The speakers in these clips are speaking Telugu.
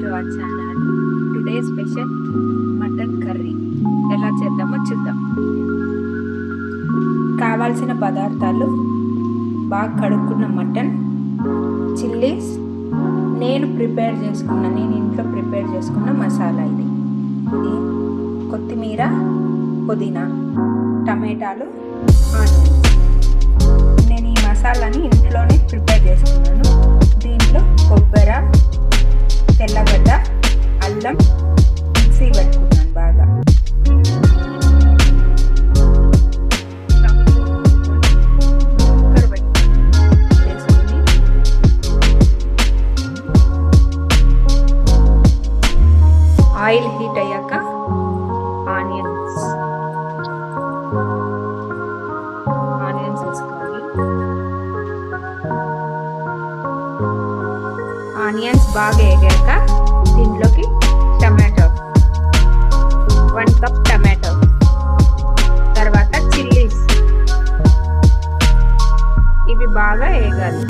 To our channel. Today special mutton curry ఎలా చేద్దామో చూద్దాం. కావాల్సిన పదార్థాలు: బాగా కడుక్కున్న మటన్, చిల్లీస్, నేను ఇంట్లో ప్రిపేర్ చేసుకున్న మసాలా ఇది కొత్తిమీర, పుదీనా, టమాటాలు, ఆనియన్స్. నేను ఈ మసాలాని ఇంట్లోనే ప్రిపేర్ చేసుకున్నాను. దీంట్లో కొబ్బరి, తెల్లగడ్డ, అల్లం మిక్సీ పెట్టుకున్నాను బాగా. ఆయిల్ హీట్ అయ్యాక ఆనియన్స్ వేసుకోవాలి. ఆనియన్స్ బాగా వేగాక దీంట్లోకి టమాటో, 1 కప్ టమాటో, తర్వాత చిల్లీస్, ఇవి బాగా వేగాలి.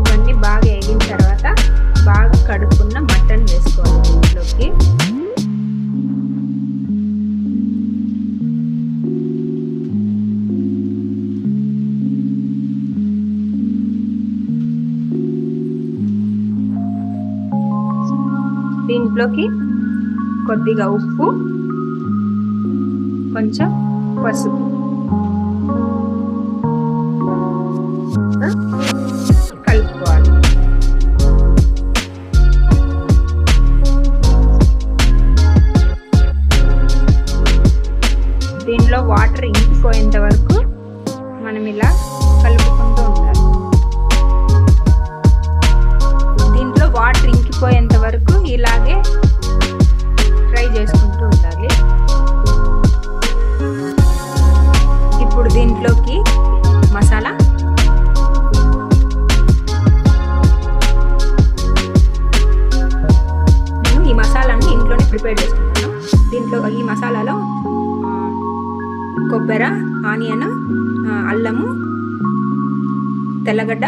ఇవన్నీ బాగా వేగిన తర్వాత బాగా కడుక్కున్న మటన్ వేసుకోవాలి దీంట్లోకి. దీంట్లోకి కొద్దిగా ఉప్పు, కొంచెం పసుపు కలుపుకోవాలి. దీనిలో వాటర్ ఇంకిపోయేంత వరకు మనం ఇలా కలుపుకుంటూ ఉండాలి. దీంట్లో వాటర్ ఇంకిపోయేంత వరకు ఇలాగే ఫ్రై చేసుకుంటూ ఉండాలి. ఇప్పుడు దీంట్లోకి మసాలా, నేను ఈ మసాలాని ఇంట్లోనే ప్రిపేర్ చేసుకుంటాను. దీంట్లో ఈ మసాలాలో కొబ్బరి, ఆనియన్, అల్లము, తెల్లగడ్డ,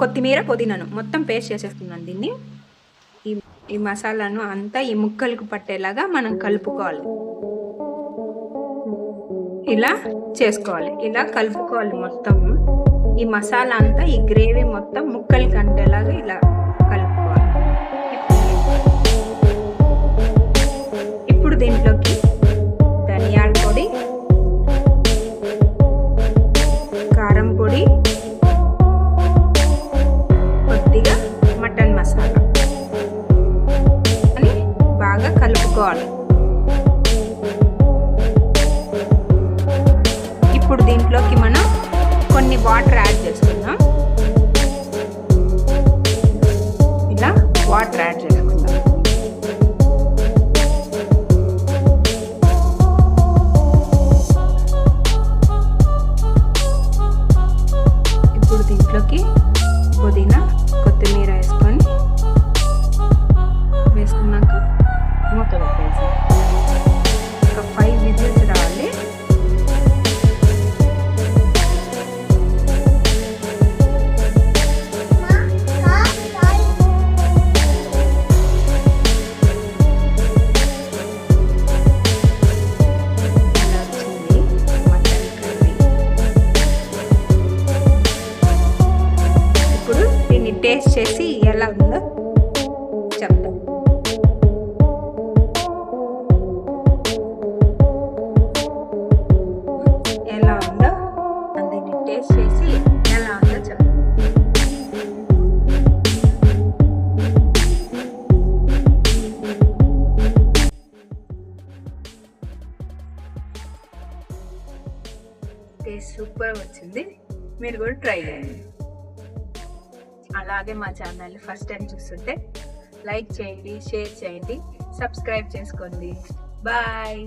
కొత్తిమీర, పుదీనాను మొత్తం పేస్ట్ చేసేస్తున్నాను. దీన్ని ఈ మసాలాను అంతా ఈ ముక్కలకు పట్టేలాగా మనం కలుపుకోవాలి. ఇలా చేసుకోవాలి, ఇలా కలుపుకోవాలి. మొత్తం ఈ మసాలా అంతా ఈ గ్రేవీ మొత్తం ముక్కలకి అంటేలాగా ఇలా కలుపుకోవాలి. ఇప్పుడు దీంట్లోకి ధనియాల పొడి, కారం పొడి, కొద్దిగా మటన్ మసాలా అని బాగా కలుపుకోవాలి. ఇప్పుడు దీంట్లోకి మనం కొన్ని వాటర్ యాడ్ చేసుకుందాం. ఇలా వాటర్ యాడ్ చేసుకుందాం. ఇప్పుడు దీంట్లోకి పుదీనా, కొత్తిమీర వేసుకున్నాక మూత పెట్టేసి ఒక 5 విజిల్స్ రావాలి. ఇప్పుడు దీన్ని టేస్ట్ చేసి ఎలా ఉందో చెప్తాం. ఎలా ఉందో దీన్ని టేస్ట్ చేసి ఎలా ఉందో చెప్తాం. టేస్ట్ సూపర్ వచ్చింది. మీరు కూడా ట్రై చేయండి. అలాగే మా ఛానల్ని ఫస్ట్ టైం చూస్తుంటే లైక్ చేయండి, షేర్ చేయండి, సబ్స్క్రైబ్ చేసుకోండి. బాయ్.